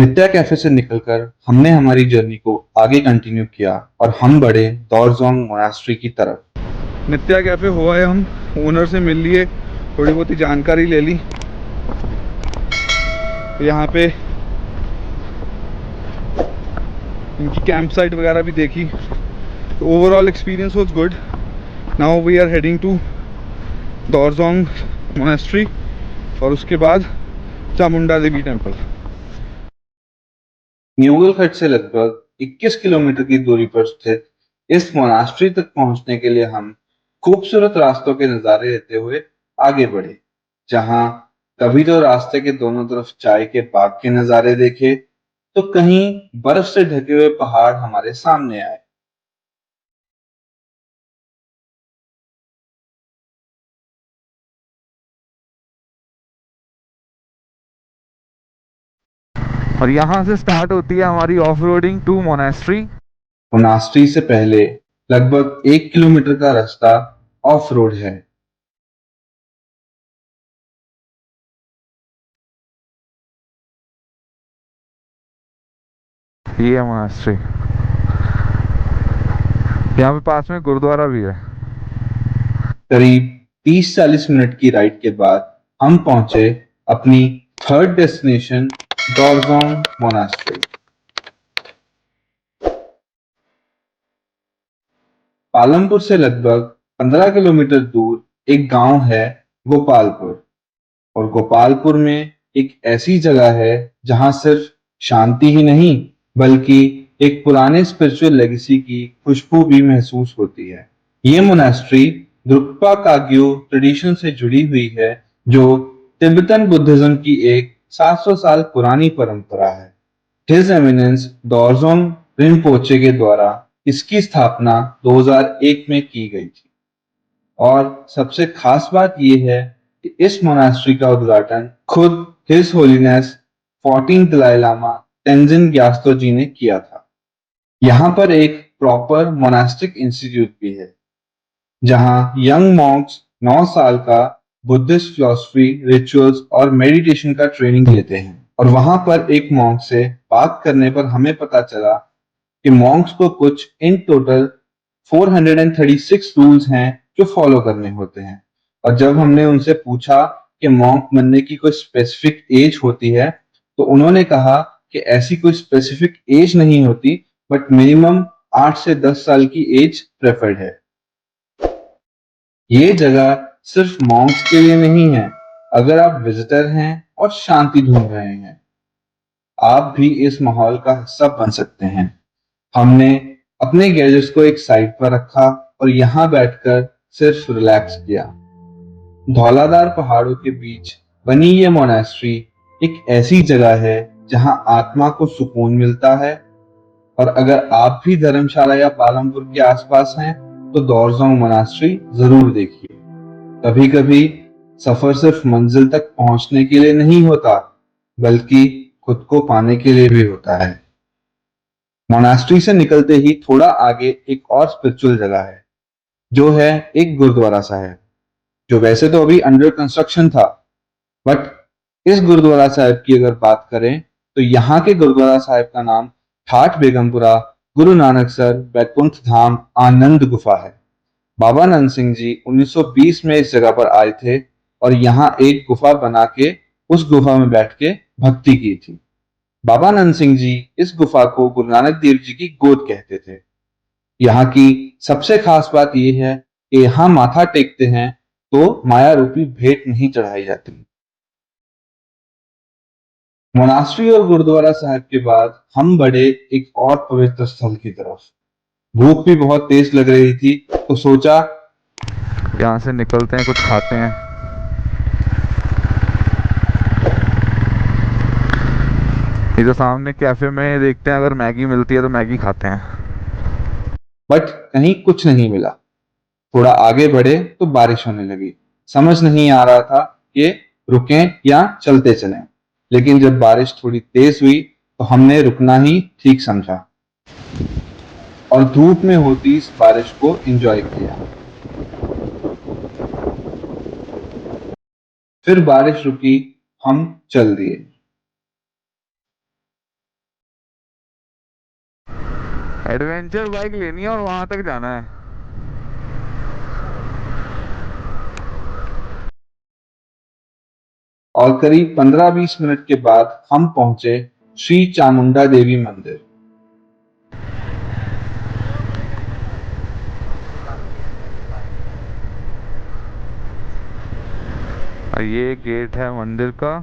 नित्या cafe से निकलकर हमने हमारी जर्नी को आगे कंटिन्यू किया और हम बढ़े दौरजोंग मोनास्ट्री की तरफ। नित्या कैफे हुआ है, हम ओनर से मिल लिए, थोड़ी बहुत ही जानकारी ले ली। यहाँ पे इनकी कैंप साइट वगैरह भी देखी, तो overall experience was good. Now we are heading to दौरजोंग मोनास्ट्री और उसके बाद चामुंडा देवी टेम्पल। न्यूगलखट से लगभग 21 किलोमीटर की दूरी पर स्थित इस मोनास्ट्री तक पहुंचने के लिए हम खूबसूरत रास्तों के नजारे लेते हुए आगे बढ़े। जहां कभी तो रास्ते के दोनों तरफ चाय के बाग के नजारे देखे, तो कहीं बर्फ से ढके हुए पहाड़ हमारे सामने आए। और यहाँ से स्टार्ट होती है हमारी off roading to monastery. Monastery से पहले लगभग 1 किलोमीटर का रास्ता ऑफ रोड है। ये है मोनास्ट्री, यहाँ पे पास में गुरुद्वारा भी है। करीब 30-40 मिनट की राइड के बाद हम पहुंचे अपनी थर्ड डेस्टिनेशन दौरजोंग मोनास्ट्री। पालमपुर से लगभग 15 किलोमीटर दूर एक गांव है गोपालपुर। और गोपालपुर में एक ऐसी जगह है जहां सिर्फ शांति ही नहीं बल्कि एक पुराने स्पिरिचुअल लेगेसी की खुशबू भी महसूस होती है। ये मोनास्ट्री द्रुक्पा काग्यू ट्रेडिशन से जुड़ी हुई है, जो तिब्बतन बुद्धिज्म की एक 700 साल पुरानी परंपरा है। हिज एमिनेंस दोरजोंग रिनपोचे के द्वारा इसकी स्थापना 2001 में की गई थी। और सबसे खास बात यह है कि इस मोनास्ट्री का उद्घाटन खुद हिज होलीनेस 14 दलाई लामा तेंजिन ग्यात्सो जी ने किया था। यहाँ पर एक प्रॉपर मोनास्टिक इंस्टीट्यूट भी है, जहाँ यंग मॉन्क्स 9 साल का बुद्धिस्ट फिलॉसफी, रिचुअल्स और मेडिटेशन का ट्रेनिंग लेते हैं। और वहां पर एक मॉन्क से बात करने पर हमें पता चला कि मॉन्क्स को कुछ इन टोटल 436 रूल्स हैं जो फॉलो करने होते हैं। और जब हमने उनसे पूछा कि मॉन्क बनने की कोई स्पेसिफिक एज होती है, तो उन्होंने कहा कि ऐसी कोई स्पेसिफिक एज नहीं होती, बट मिनिमम 8 से 10 साल की एज प्रेफर्ड है। ये जगह सिर्फ मॉन्क्स के लिए नहीं है। अगर आप विजिटर हैं और शांति ढूंढ रहे हैं, आप भी इस माहौल का हिस्सा बन सकते हैं। हमने अपने गैजेट्स को एक साइड पर रखा और यहाँ बैठकर सिर्फ रिलैक्स किया। धौलाधार पहाड़ों के बीच बनी ये मोनास्ट्री एक ऐसी जगह है जहाँ आत्मा को सुकून मिलता है। और अगर आप भी धर्मशाला या पालमपुर के आसपास हैं, तो दौरजोंग मोनास्ट्री जरूर देखिए। कभी कभी सफर सिर्फ मंजिल तक पहुंचने के लिए नहीं होता, बल्कि खुद को पाने के लिए भी होता है। मोनास्ट्री से निकलते ही थोड़ा आगे एक और स्पिरिचुअल जगह है, जो है एक गुरुद्वारा साहिब, जो वैसे तो अभी अंडर कंस्ट्रक्शन था। बट इस गुरुद्वारा साहिब की अगर बात करें, तो यहाँ के गुरुद्वारा साहिब का नाम ठाठ बेगमपुरा गुरु नानक सर बैकुंठ धाम आनंद गुफा है। बाबा नंद सिंह जी 1920 में इस जगह पर आए थे और यहाँ एक गुफा बना के उस गुफा में बैठ के भक्ति की थी। बाबा नंद सिंह जी इस गुफा को गुरु नानक देव जी की गोद कहते थे। यहाँ की सबसे खास बात यह है कि यहाँ माथा टेकते हैं तो माया रूपी भेंट नहीं चढ़ाई जाती। मोनास्ट्री और गुरुद्वारा साहिब के बाद हम बढ़े एक और पवित्र स्थल की तरफ। भूख भी बहुत तेज लग रही थी, तो सोचा यहाँ से निकलते हैं, कुछ खाते हैं। ये जो सामने कैफे में देखते हैं, अगर मैगी मिलती है तो मैगी खाते हैं। बट कहीं कुछ नहीं मिला। थोड़ा आगे बढ़े तो बारिश होने लगी। समझ नहीं आ रहा था कि रुकें या चलते चलें। लेकिन जब बारिश थोड़ी तेज हुई तो हमने रुकना ही ठीक समझा और धूप में होती इस बारिश को एंजॉय किया। फिर बारिश रुकी, हम चल दिए। एडवेंचर बाइक लेनी है और वहां तक जाना है। और करीब 15-20 मिनट के बाद हम पहुंचे श्री चामुंडा देवी मंदिर। और ये गेट है मंदिर का।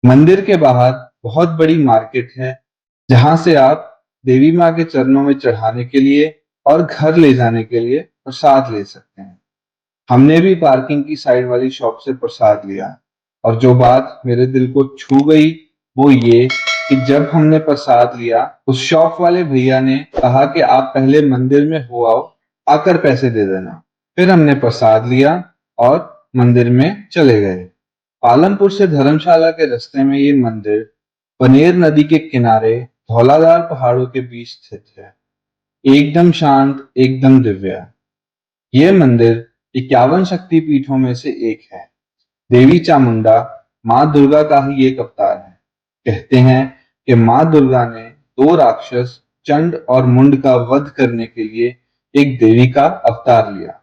मंदिर के बाहर बहुत बड़ी मार्केट है, जहां से आप देवी माँ के चरणों में चढ़ाने के लिए और घर ले जाने के लिए प्रसाद ले सकते हैं। हमने भी पार्किंग की साइड वाली शॉप से प्रसाद लिया, और जो बात मेरे दिल को छू गई वो ये कि जब हमने प्रसाद लिया, उस शॉप वाले भैया ने कहा कि आप पहले मंदिर में हो आओ, आकर पैसे दे देना। फिर हमने प्रसाद लिया और मंदिर में चले गए। पालमपुर से धर्मशाला के रास्ते में ये मंदिर पनेर नदी के किनारे धौलाधार पहाड़ों के बीच स्थित है। एकदम शांत, एकदम दिव्य। ये मंदिर 51 शक्ति पीठों में से एक है। देवी चामुंडा माँ दुर्गा का ही एक अवतार है। कहते हैं कि माँ दुर्गा ने दो राक्षस चंड और मुंड का वध करने के लिए एक देवी का अवतार लिया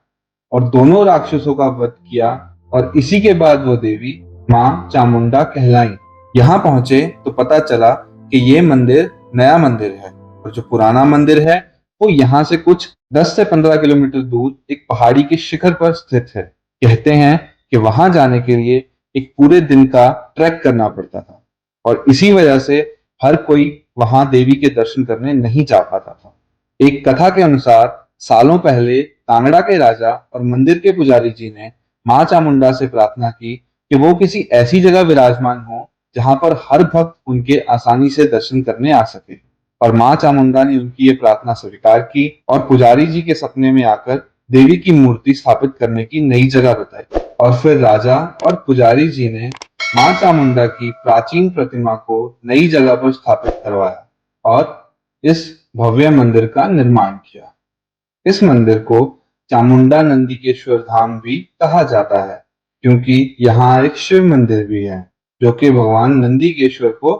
और दोनों राक्षसों का वध किया, और इसी के बाद वो देवी माँ चामुंडा कहलाई। यहाँ पहुंचे तो पता चला कि ये मंदिर नया मंदिर है, और जो पुराना मंदिर है वो यहाँ से कुछ 10 से 15 किलोमीटर दूर एक पहाड़ी के शिखर पर स्थित है। कहते हैं कि वहां जाने के लिए एक पूरे दिन का ट्रैक करना पड़ता था, और इसी वजह से हर कोई वहां देवी के दर्शन करने नहीं जा पाता था। एक कथा के अनुसार सालों पहले कांगड़ा के राजा और मंदिर के पुजारी जी ने मां चामुंडा से प्रार्थना की कि वो किसी ऐसी जगह विराजमान हो जहां पर हर भक्त उनके आसानी से दर्शन करने आ सके। और मां चामुंडा ने उनकी ये प्रार्थना स्वीकार की और पुजारी जी के सपने में आकर देवी की मूर्ति स्थापित करने की नई जगह बताई। और फिर राजा और पुजारी जी ने मां चामुंडा की प्राचीन प्रतिमा को नई जगह पर स्थापित करवाया और इस भव्य मंदिर का निर्माण किया। इस मंदिर को चामुंडा नंदीकेश्वर धाम भी कहा जाता है, क्योंकि यहाँ एक शिव मंदिर भी है जो कि भगवान नंदीकेश्वर को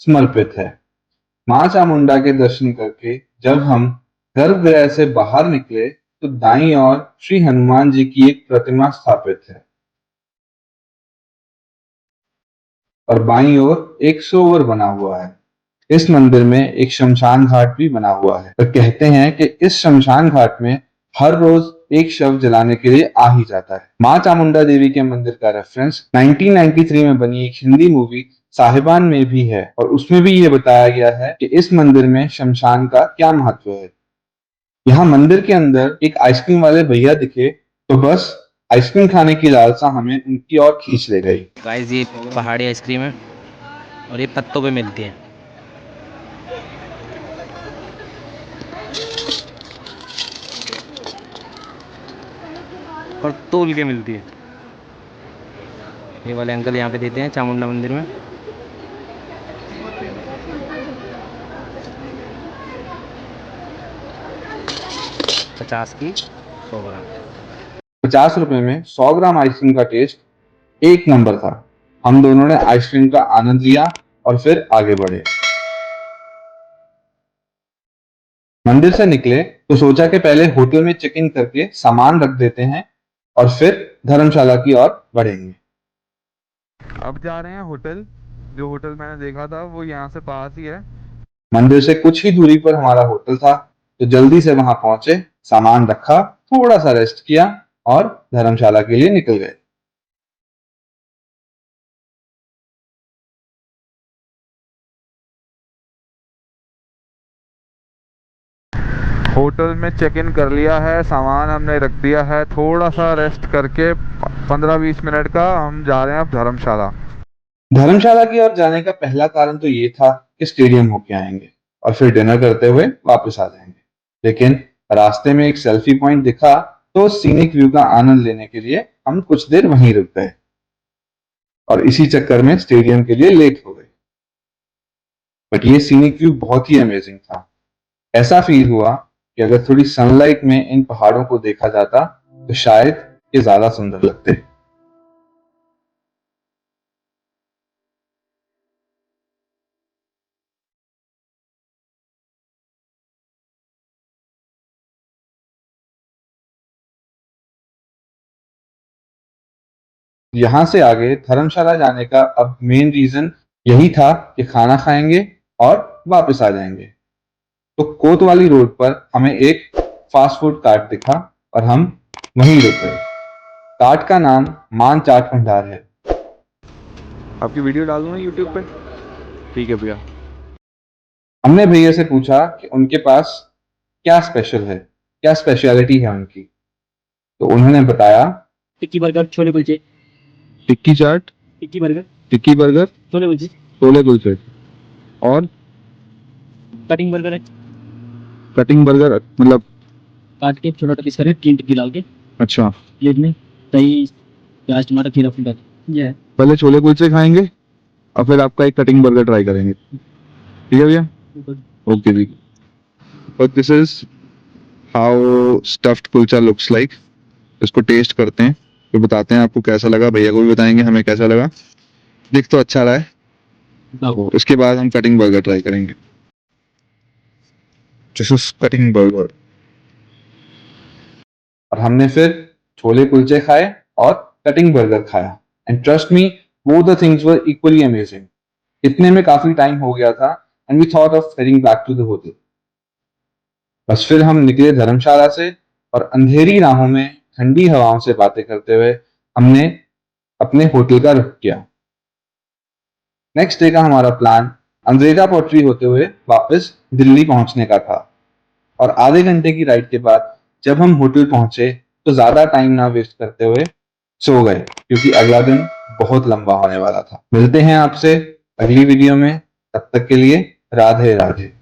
समर्पित है। मां चामुंडा के दर्शन करके जब हम गर्भगृह से बाहर निकले तो दाईं ओर श्री हनुमान जी की एक प्रतिमा स्थापित है, और बाईं ओर एक सरोवर बना हुआ है। इस मंदिर में एक शमशान घाट भी बना हुआ है, और कहते हैं कि इस शमशान घाट में हर रोज एक शव जलाने के लिए आ ही जाता है। मां चामुंडा देवी के मंदिर का रेफरेंस 1993 में बनी एक हिंदी मूवी साहिबान में भी है, और उसमें भी ये बताया गया है कि इस मंदिर में शमशान का क्या महत्व है। यहाँ मंदिर के अंदर एक आइसक्रीम वाले भैया दिखे तो बस आइसक्रीम खाने की लालसा हमें उनकी ओर खींच ले गई। गाइस ये पहाड़ी आइसक्रीम है और ये पत्तों पे मिलती है। और तोल के मिलती है। ये वाले अंकल यहाँ पे देते हैं चामुंडा मंदिर में। ₹50 की 100 ग्राम। 50 रुपए में 100 ग्राम आइसक्रीम का टेस्ट एक नंबर था। हम दोनों ने आइसक्रीम का आनंद लिया और फिर आगे बढ़े। मंदिर से निकले तो सोचा कि पहले होटल में चेक इन करके सामान रख देते हैं और फिर धर्मशाला की ओर बढ़ेंगे। अब जा रहे हैं होटल। जो होटल मैंने देखा था वो यहाँ से पास ही है। मंदिर से कुछ ही दूरी पर हमारा होटल था, तो जल्दी से वहां पहुंचे, सामान रखा, थोड़ा सा रेस्ट किया और धर्मशाला के लिए निकल गए। होटल में चेक इन कर लिया है, सामान हमने रख दिया है, थोड़ा सा रेस्ट करके 15-20 मिनट का हम जा रहे हैं अब धर्मशाला। धर्मशाला की ओर जाने का पहला कारण तो ये था कि स्टेडियम होके आएंगे और फिर डिनर करते हुए वापस आ जाएंगे। लेकिन रास्ते में एक सेल्फी पॉइंट दिखा तो सीनिक व्यू का आनंद लेने के लिए हम कुछ देर वहीं रुक गए, और इसी चक्कर में स्टेडियम के लिए लेट हो गए। बट ये सीनिक व्यू बहुत ही अमेजिंग था। ऐसा फील हुआ कि अगर थोड़ी सनलाइट में इन पहाड़ों को देखा जाता तो शायद ये ज्यादा सुंदर लगते। यहाँ से आगे धर्मशाला जाने का अब मेन रीजन यही था कि खाना खाएंगे और वापस आ जाएंगे। तो कोतवाली रोड पर हमें एक फास्ट फूड कार्ट दिखा और हम वहीं रुक गए। कार्ट का नाम मान चाट भंडार है। आपकी वीडियो डाल दूँ ना यूट्यूब पे? ठीक है भैया। हमने भैया से पूछा कि उनके पास क्या स्पेशल है, क्या स्पेशलिटी है उनकी। तो उन्होंने बताया टिक्की बर्गर, छोले कुलचे, टिक्की चाट, टिक्की बर्गर, टिक्की बर्गर, छोले कुलचे, छोले कुलचे और कटिंग बर्गर है, कटिंग बर्गर, मतलब काट के छोटा छोटा पीस करके 3 टिक्की डाल के अच्छा। प्लेट में दही, प्याज, टमाटर, खीरा फूल डाल ये है। पहले छोले कुलचे खाएंगे और फिर आपका एक कटिंग बर्गर ट्राई करेंगे, ठीक है भैया? ओके जी। But this is how stuffed kulcha looks like. इसको टेस्ट करते हैं, फिर बताते हैं आपको कैसा लगा, भैया को भी बताएंगे हमें कैसा लगा। दिख तो अच्छा रहा है, उसके बाद हम कटिंग बर्गर ट्राई करेंगे। This is cutting burger. और हमने फिर छोले कुलचे खाए और कटिंग बर्गर खाया। And trust me, both the things were equally amazing. इतने में काफी टाइम हो गया था and we thought of heading back to the hotel. बस फिर हम निकले धर्मशाला से और अंधेरी राहों में ठंडी हवाओं से बातें करते हुए हमने अपने होटल का रुख किया। नेक्स्ट डे का हमारा प्लान अंद्रेजा पोर्ट्री होते हुए वापस दिल्ली पहुंचने का था। और आधे घंटे की राइड के बाद जब हम होटल पहुंचे तो ज्यादा टाइम ना वेस्ट करते हुए सो गए, क्योंकि अगला दिन बहुत लंबा होने वाला था। मिलते हैं आपसे अगली वीडियो में, तब तक के लिए राधे राधे।